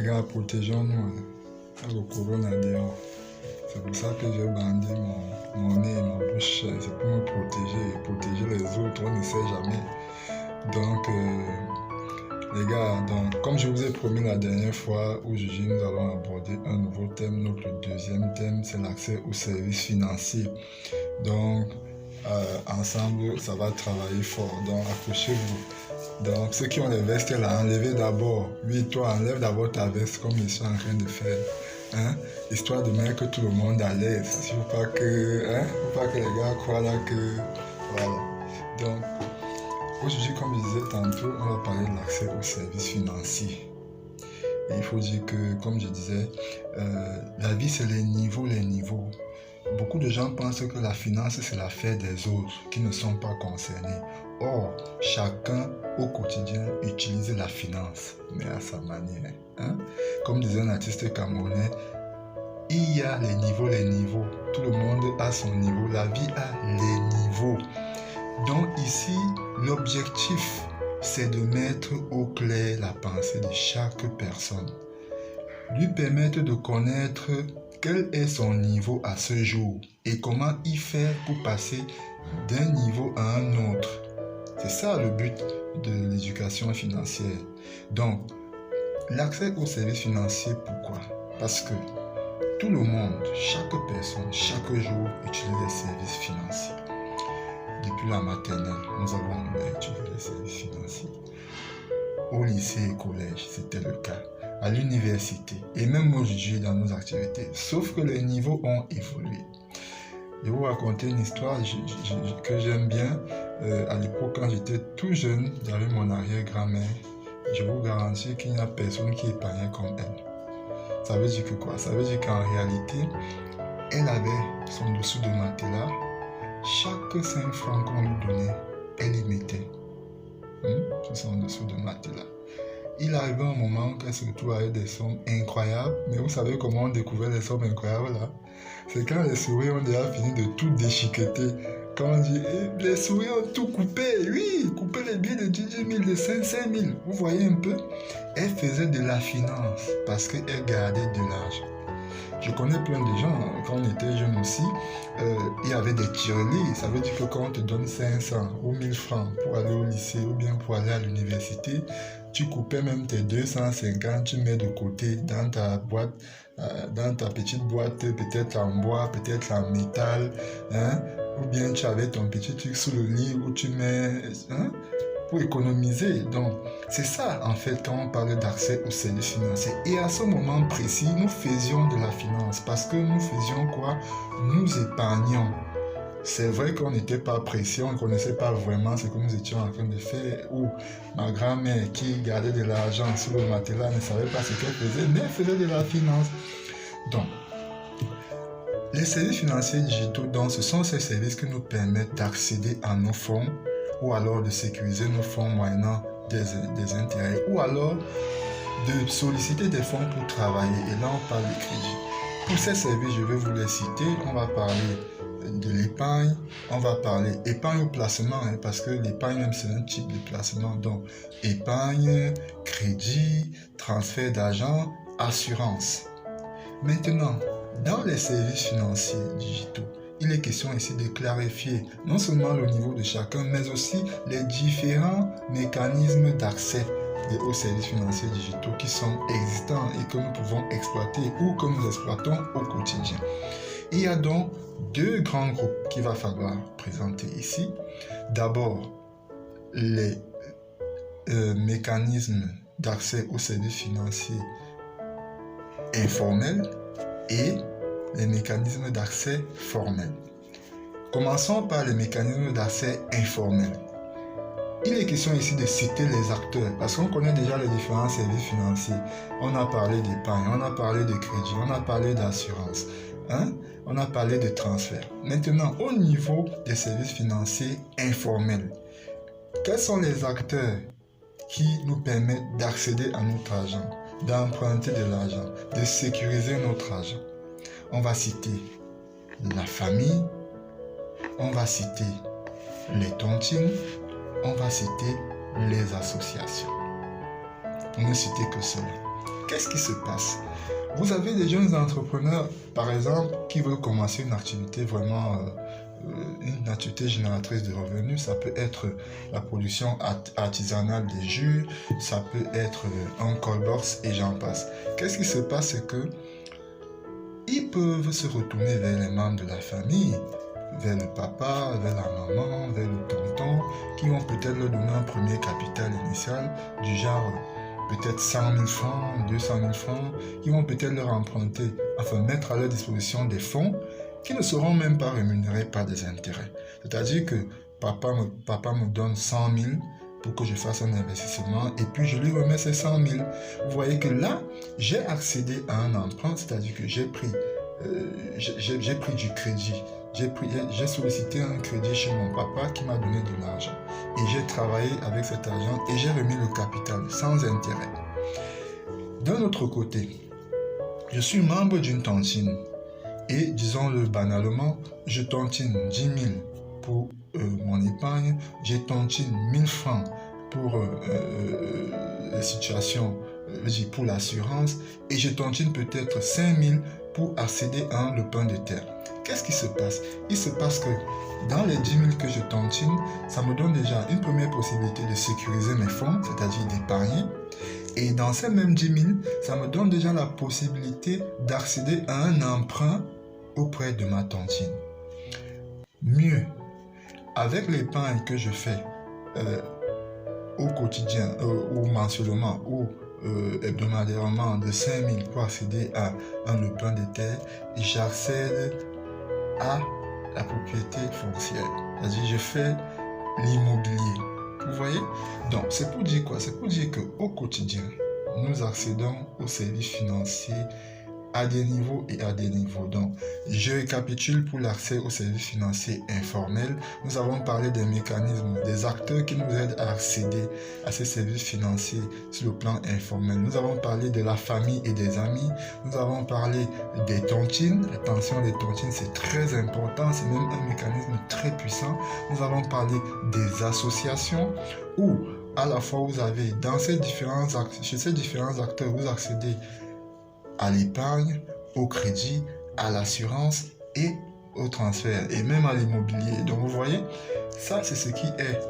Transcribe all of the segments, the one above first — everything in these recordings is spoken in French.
gars, protégeons-nous. Hein. Le corona dehors. C'est pour ça que j'ai bandé mon nez et ma bouche. C'est pour me protéger les autres. On ne sait jamais. Donc, les gars, donc, comme je vous ai promis la dernière fois où nous allons aborder un nouveau thème. Notre deuxième thème, c'est l'accès aux services financiers. Donc, ensemble, ça va travailler fort. Donc, accrochez-vous. Donc, ceux qui ont les vestes là, enlevez d'abord. Oui, toi, enlève d'abord ta veste comme je suis en train de faire. Hein? Histoire de mettre tout le monde à l'aise. Il ne faut pas que les gars croient là que... Voilà. Donc, aujourd'hui, comme je disais tantôt, on va parler de l'accès aux services financiers. Et il faut dire que, comme je disais, la vie, c'est les niveaux. Beaucoup de gens pensent que la finance, c'est l'affaire des autres qui ne sont pas concernés. Or, chacun au quotidien utilise la finance, mais à sa manière. Hein? Comme disait un artiste camerounais, il y a les niveaux. Tout le monde a son niveau. La vie a les niveaux. Donc ici, l'objectif, c'est de mettre au clair la pensée de chaque personne. Lui permettre de connaître quel est son niveau à ce jour et comment il fait pour passer d'un niveau à un autre. C'est ça le but de l'éducation financière. Donc, l'accès aux services financiers, pourquoi? Parce que tout le monde, chaque personne, chaque jour utilise les services financiers. Depuis la maternelle, nous avons utilisé les services financiers. Au lycée et collège, c'était le cas. À l'université et même aujourd'hui dans nos activités. Sauf que les niveaux ont évolué. Je vais vous raconter une histoire que j'aime bien. À l'époque, quand j'étais tout jeune, j'avais mon arrière-grand-mère. Je vous garantis qu'il n'y a personne qui épargnait comme elle. Ça veut dire que quoi? Ça veut dire qu'en réalité, elle avait son dessous de matelas. Chaque 5 francs qu'on lui donnait, elle y mettait. Sur son dessous de matelas. Il arrivait un moment qu'elle se retrouvait avec des sommes incroyables. Mais vous savez comment on découvrait les sommes incroyables là? C'est quand les souris ont déjà fini de tout déchiqueter. Quand on dit, les souris ont tout coupé. Oui, coupé les billets de 10 000, de 5 000. Vous voyez un peu? Elle faisait de la finance parce qu'elle gardait de l'argent. Je connais plein de gens, quand on était jeune aussi, il y avait des tirelires. Ça veut dire que quand on te donne 500 ou 1000 francs pour aller au lycée ou bien pour aller à l'université, tu coupais même tes 250, tu mets de côté dans ta boîte, dans ta petite boîte, peut-être en bois, peut-être en métal, hein? Ou bien tu avais ton petit truc sous le lit où tu mets... Hein? Pour économiser. Donc, c'est ça, en fait, quand on parle d'accès aux services financiers. Et à ce moment précis, nous faisions de la finance. Parce que nous faisions quoi? Nous épargnions. C'est vrai qu'on n'était pas précis, on ne connaissait pas vraiment ce que nous étions en train de faire. Ou ma grand-mère qui gardait de l'argent sur le matelas ne savait pas ce qu'elle faisait, mais elle faisait de la finance. Donc, les services financiers digitaux, donc, ce sont ces services qui nous permettent d'accéder à nos fonds ou alors de sécuriser nos fonds moyennant des intérêts, ou alors de solliciter des fonds pour travailler. Et là, on parle de crédit. Pour ces services, je vais vous les citer. On va parler de l'épargne, on va parler épargne ou placement, parce que l'épargne même c'est un type de placement. Donc, épargne, crédit, transfert d'argent, assurance. Maintenant, dans les services financiers digitaux, il est question ici de clarifier non seulement le niveau de chacun, mais aussi les différents mécanismes d'accès aux services financiers digitaux qui sont existants et que nous pouvons exploiter ou que nous exploitons au quotidien. Il y a donc 2 grands groupes qu'il va falloir présenter ici. D'abord, les mécanismes d'accès aux services financiers informels et les mécanismes d'accès formels. Commençons par les mécanismes d'accès informels. Il est question ici de citer les acteurs parce qu'on connaît déjà les différents services financiers. On a parlé d'épargne, on a parlé de crédit, on a parlé d'assurance, on a parlé de transfert. Maintenant, au niveau des services financiers informels, quels sont les acteurs qui nous permettent d'accéder à notre argent, d'emprunter de l'argent, de sécuriser notre argent? On va citer la famille, on va citer les tontines, on va citer les associations. On ne citer que cela. Qu'est-ce qui se passe? Vous avez des jeunes entrepreneurs, par exemple, qui veulent commencer une activité vraiment, une activité génératrice de revenus. Ça peut être la production artisanale des jus, ça peut être un call-box et j'en passe. Qu'est-ce qui se passe? C'est que ils peuvent se retourner vers les membres de la famille, vers le papa, vers la maman, vers le tonton, qui vont peut-être leur donner un premier capital initial du genre peut-être 100 000 francs, 200 000 francs, qui vont peut-être leur emprunter, enfin mettre à leur disposition des fonds qui ne seront même pas rémunérés par des intérêts. C'est-à-dire que papa me donne 100 000 pour que je fasse un investissement et puis je lui remets ces 100 000. Vous voyez que là, j'ai accédé à un emprunt, c'est-à-dire que j'ai pris du crédit. J'ai sollicité un crédit chez mon papa qui m'a donné de l'argent. Et j'ai travaillé avec cet argent et j'ai remis le capital sans intérêt. D'un autre côté, je suis membre d'une tontine. Et disons-le banalement, je tontine 10 000 pour mon épargne, j'ai tontine 1000 francs pour les situations, pour l'assurance, et je tontine peut-être 5 000 pour accéder à un lopin de terre. Qu'est-ce qui se passe? Il se passe que dans les 10 000 que je tontine, ça me donne déjà une première possibilité de sécuriser mes fonds, c'est-à-dire d'épargner. Et dans ces mêmes 10 000, ça me donne déjà la possibilité d'accéder à un emprunt auprès de ma tontine. Mieux, avec l'épargne que je fais au quotidien, ou mensuellement, ou hebdomadairement de 5 000 pour accéder à un lopin de terre, j'accède à la propriété foncière. C'est-à-dire, je fais l'immobilier. Vous voyez? Donc, c'est pour dire quoi? C'est pour dire qu'au quotidien, nous accédons aux services financiers à des niveaux et à des niveaux. Donc, je récapitule pour l'accès aux services financiers informels. Nous avons parlé des mécanismes, des acteurs qui nous aident à accéder à ces services financiers sur le plan informel. Nous avons parlé de la famille et des amis. Nous avons parlé des tontines. Attention, les tontines, c'est très important. C'est même un mécanisme très puissant. Nous avons parlé des associations où, à la fois, vous avez, chez ces différents acteurs, vous accédez à l'épargne, au crédit, à l'assurance et au transfert et même à l'immobilier. Donc vous voyez, ça c'est ce qui est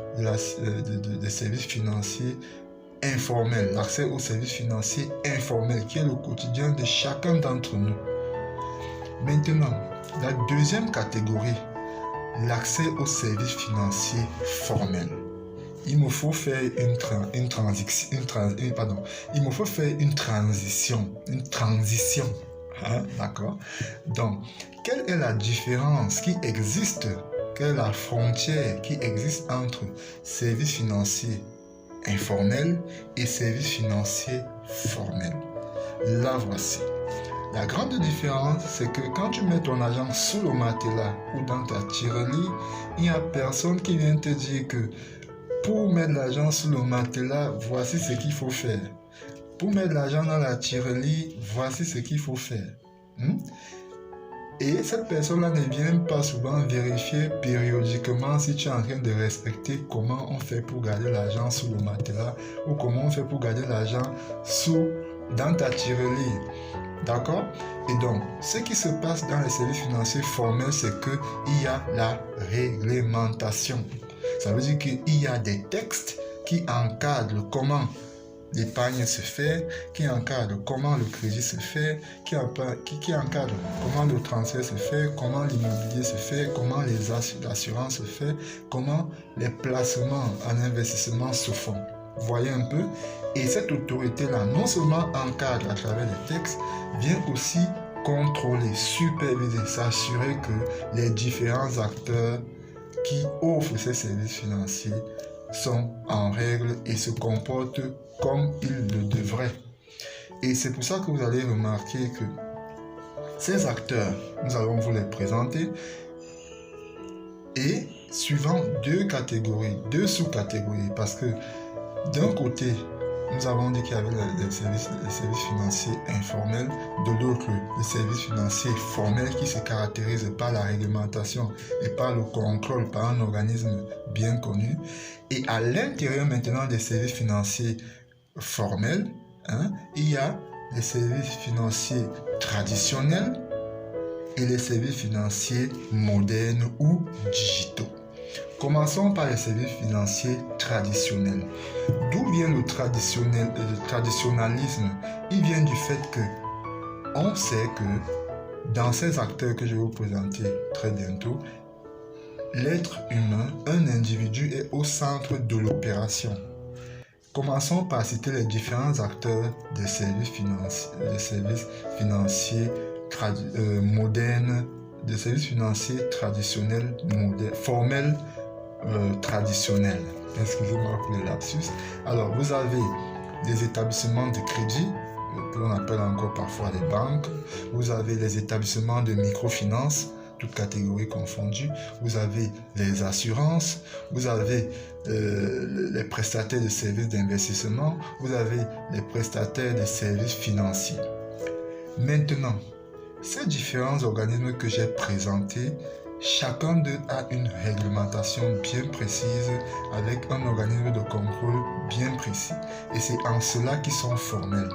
des services financiers informels, l'accès aux services financiers informels qui est le quotidien de chacun d'entre nous. Maintenant, la deuxième catégorie, l'accès aux services financiers formels. Il me faut faire une transition. Hein? D'accord? Donc, quelle est la différence qui existe, quelle est la frontière qui existe entre services financiers informels et services financiers formels? La voici. La grande différence, c'est que quand tu mets ton argent sous le matelas ou dans ta tirelire, il n'y a personne qui vient te dire que pour mettre l'argent sous le matelas, voici ce qu'il faut faire. Pour mettre l'argent dans la tirelire, voici ce qu'il faut faire. Et cette personne-là ne vient pas souvent vérifier périodiquement si tu es en train de respecter comment on fait pour garder l'argent sous le matelas ou comment on fait pour garder l'argent dans ta tirelire. D'accord? Et donc, ce qui se passe dans les services financiers formels, c'est qu'il y a la réglementation. Ça veut dire qu'il y a des textes qui encadrent comment l'épargne se fait, qui encadrent comment le crédit se fait, qui encadrent comment le transfert se fait, comment l'immobilier se fait, comment l'assurance se fait, comment les placements en investissement se font. Vous voyez un peu? Et cette autorité-là, non seulement encadre à travers les textes, vient aussi contrôler, superviser, s'assurer que les différents acteurs qui offrent ces services financiers sont en règle et se comportent comme ils le devraient. Et c'est pour ça que vous allez remarquer que ces acteurs, nous allons vous les présenter, et suivant deux sous-catégories, parce que d'un côté, nous avons dit qu'il y avait les services financiers informels, de l'autre, les services financiers formels qui se caractérisent par la réglementation et par le contrôle par un organisme bien connu. Et à l'intérieur maintenant des services financiers formels, il y a les services financiers traditionnels et les services financiers modernes ou digitaux. Commençons par les services financiers traditionnels. D'où vient le traditionnalisme? Il vient du fait que on sait que dans ces acteurs que je vais vous présenter très bientôt, l'être humain, un individu est au centre de l'opération. Commençons par citer les différents acteurs des services financiers modernes, des services financiers traditionnels, formels, traditionnels. Excusez-moi pour les lapsus. Alors, vous avez des établissements de crédit, qu'on appelle encore parfois les banques. Vous avez les établissements de microfinance, toutes catégories confondues. Vous avez les assurances, vous avez les prestataires de services d'investissement, vous avez les prestataires de services financiers. Maintenant, ces différents organismes que j'ai présentés, chacun d'eux a une réglementation bien précise avec un organisme de contrôle bien précis. Et c'est en cela qu'ils sont formels.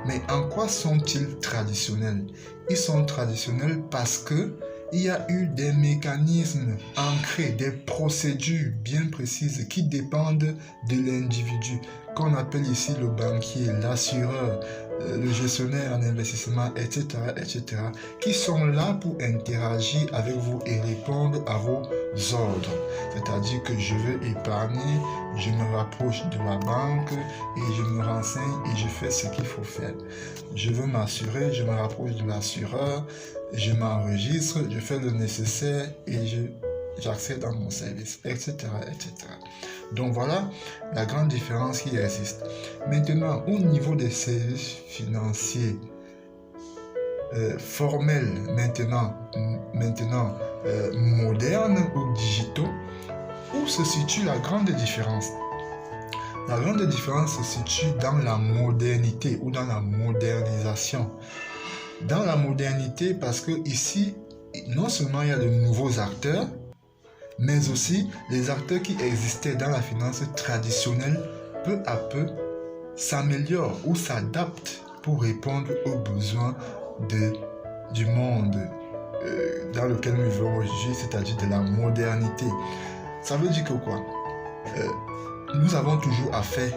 Mais en quoi sont-ils traditionnels? Ils sont traditionnels parce que il y a eu des mécanismes ancrés, des procédures bien précises qui dépendent de l'individu, qu'on appelle ici le banquier, l'assureur, le gestionnaire en investissement, etc., etc., qui sont là pour interagir avec vous et répondre à vos ordres. C'est-à-dire que je veux épargner, je me rapproche de la banque et je me renseigne et je fais ce qu'il faut faire. Je veux m'assurer, je me rapproche de l'assureur, je m'enregistre, je fais le nécessaire et j'accède à mon service, etc., etc. Donc voilà la grande différence qui existe. Maintenant, au niveau des services financiers formels, maintenant modernes ou digitaux, où se situe la grande différence? La grande différence se situe dans la modernité ou dans la modernisation. Dans la modernité, parce que ici, non seulement il y a de nouveaux acteurs, mais aussi les acteurs qui existaient dans la finance traditionnelle, peu à peu, s'améliorent ou s'adaptent pour répondre aux besoins du monde dans lequel nous vivons aujourd'hui, c'est-à-dire de la modernité. Ça veut dire que quoi? Nous avons toujours affaire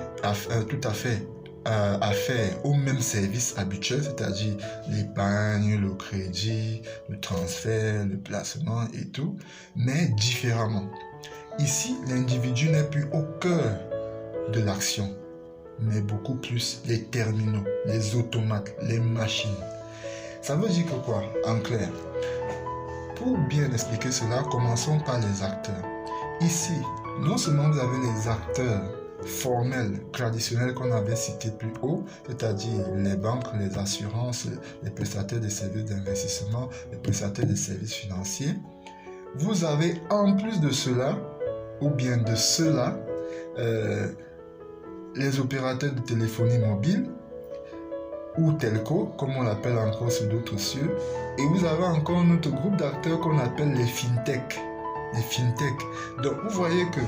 aux mêmes services habituels, c'est-à-dire l'épargne, le crédit, le transfert, le placement et tout, mais différemment. Ici, l'individu n'est plus au cœur de l'action, mais beaucoup plus les terminaux, les automates, les machines. Ça veut dire que quoi, en clair? Pour bien expliquer cela, commençons par les acteurs. Ici, non seulement vous avez les acteurs formels, traditionnels qu'on avait cités plus haut, c'est-à-dire les banques, les assurances, les prestataires de services d'investissement, les prestataires de services financiers. Vous avez en plus de cela, ou bien de cela, les opérateurs de téléphonie mobile, ou telco, comme on l'appelle encore sous d'autres cieux, et vous avez encore un autre groupe d'acteurs qu'on appelle les fintech. Les fintech. Donc vous voyez que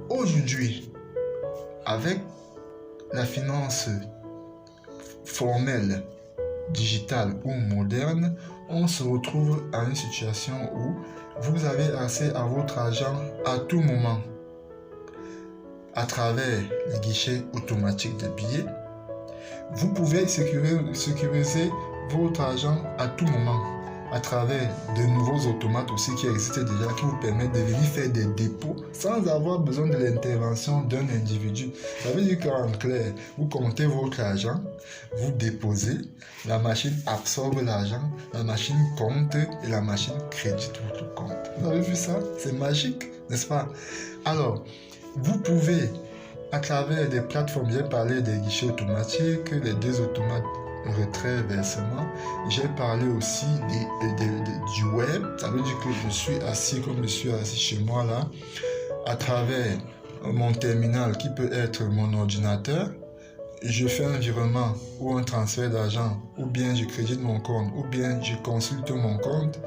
aujourd'hui, avec la finance formelle, digitale ou moderne, on se retrouve à une situation où vous avez accès à votre argent à tout moment à travers les guichets automatiques de billets. Vous pouvez sécuriser votre argent à tout moment à travers de nouveaux automates aussi qui existaient déjà, qui vous permettent de venir faire des dépôts sans avoir besoin de l'intervention d'un individu. Ça veut dire qu'en clair, vous comptez votre argent, vous déposez, la machine absorbe l'argent, la machine compte et la machine crédite votre compte. Vous avez vu ça? C'est magique, n'est-ce pas? Alors, vous pouvez, à travers des plateformes, j'ai parlé des guichets automatiques, les deux automates retrait, versement. J'ai parlé aussi du web. Ça veut dire que je suis assis comme je suis assis chez moi là, à travers mon terminal qui peut être mon ordinateur. Je fais un virement ou un transfert d'argent, ou bien je crédite mon compte, ou bien je consulte mon compte.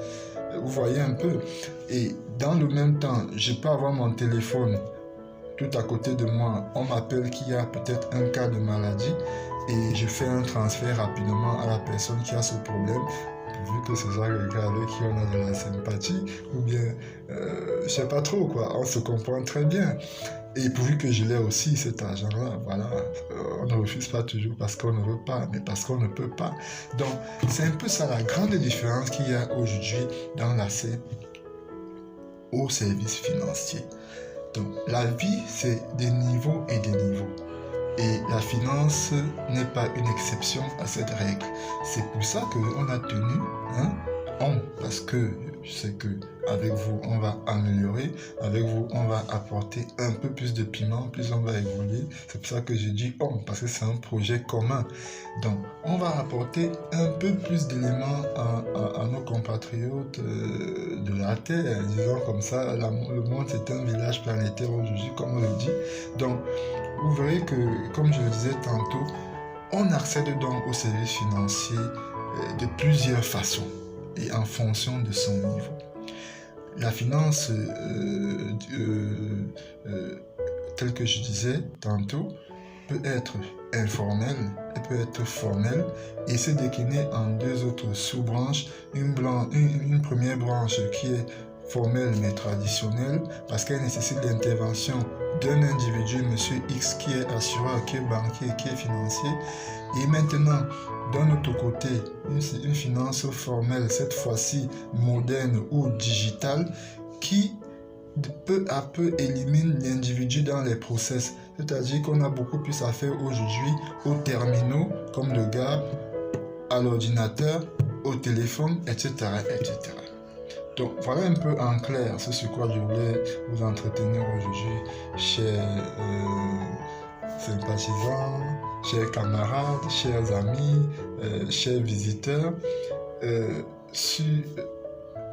Vous voyez un peu. Et dans le même temps, je peux avoir mon téléphone tout à côté de moi, on m'appelle qu'il y a peut-être un cas de maladie et je fais un transfert rapidement à la personne qui a ce problème, vu que c'est ça quelqu'un avec qui on a de la sympathie, ou bien, je sais pas trop quoi, on se comprend très bien. Et pourvu que je l'ai aussi, cet argent-là, voilà, on ne refuse pas toujours parce qu'on ne veut pas, mais parce qu'on ne peut pas. Donc, c'est un peu ça la grande différence qu'il y a aujourd'hui dans l'accès aux services financiers. Donc, la vie, c'est des niveaux et des niveaux. Et la finance n'est pas une exception à cette règle. C'est pour ça qu'on a tenu, parce que je sais qu'avec vous, on va améliorer, avec vous, on va apporter un peu plus de piment, plus on va évoluer. C'est pour ça que je dis on, parce que c'est un projet commun. Donc, on va apporter un peu plus d'éléments à nos compatriotes de la Terre. Disons comme ça, le monde, c'est un village planétaire aujourd'hui, comme on le dit. Donc, vous verrez que, comme je le disais tantôt, on accède donc aux services financiers de plusieurs façons et en fonction de son niveau. La finance, telle que je disais tantôt, peut être informelle et peut être formelle et se décliner en deux autres sous-branches. Une première branche qui est formelle mais traditionnelle parce qu'elle nécessite l'intervention d'un individu, monsieur X, qui est assureur, qui est banquier, qui est financier. Et maintenant, d'un autre côté, une finance formelle, cette fois-ci moderne ou digitale, qui peu à peu élimine l'individu dans les process. C'est-à-dire qu'on a beaucoup plus à faire aujourd'hui aux terminaux, comme le GAB, à l'ordinateur, au téléphone, etc., etc. Donc voilà un peu en clair ce sur quoi je voulais vous entretenir aujourd'hui, chers sympathisants, chers camarades, chers amis, chers visiteurs, sur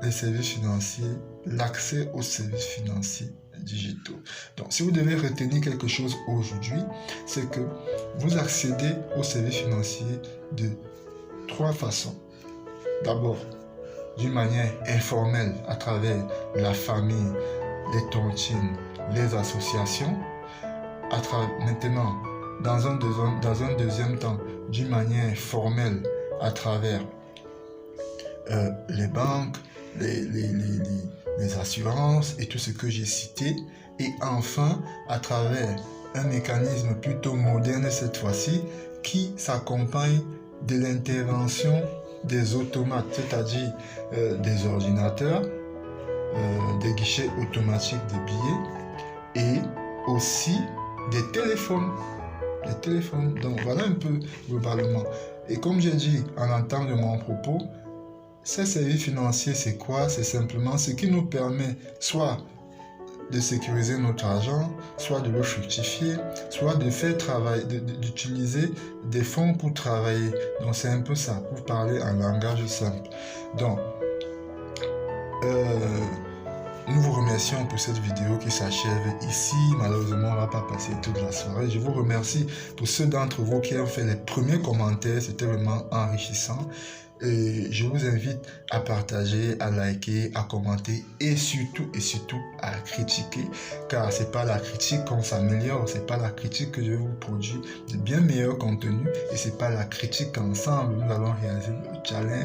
les services financiers, l'accès aux services financiers digitaux. Donc si vous devez retenir quelque chose aujourd'hui, c'est que vous accédez aux services financiers de trois façons. D'abord, d'une manière informelle à travers la famille, les tontines, les associations. Maintenant, dans un deuxième temps, d'une manière formelle à travers les banques, les assurances et tout ce que j'ai cité. Et enfin, à travers un mécanisme plutôt moderne cette fois-ci qui s'accompagne de l'intervention des automates, c'est-à-dire des ordinateurs, des guichets automatiques des billets et aussi des téléphones. Donc voilà un peu globalement. Et comme j'ai dit en entame de mon propos, ces services financiers, c'est quoi? C'est simplement ce qui nous permet soit de sécuriser notre argent, soit de le fructifier, soit de faire travailler, d'utiliser des fonds pour travailler. Donc c'est un peu ça, pour parler en langage simple. Donc, nous vous remercions pour cette vidéo qui s'achève ici. Malheureusement, on ne va pas passer toute la soirée. Je vous remercie pour ceux d'entre vous qui ont fait les premiers commentaires. C'était vraiment enrichissant. Et je vous invite à partager, à liker, à commenter et surtout à critiquer, car c'est pas la critique qu'on s'améliore, c'est pas la critique que je vous produis de bien meilleurs contenus et c'est pas la critique qu'ensemble nous allons réaliser le challenge.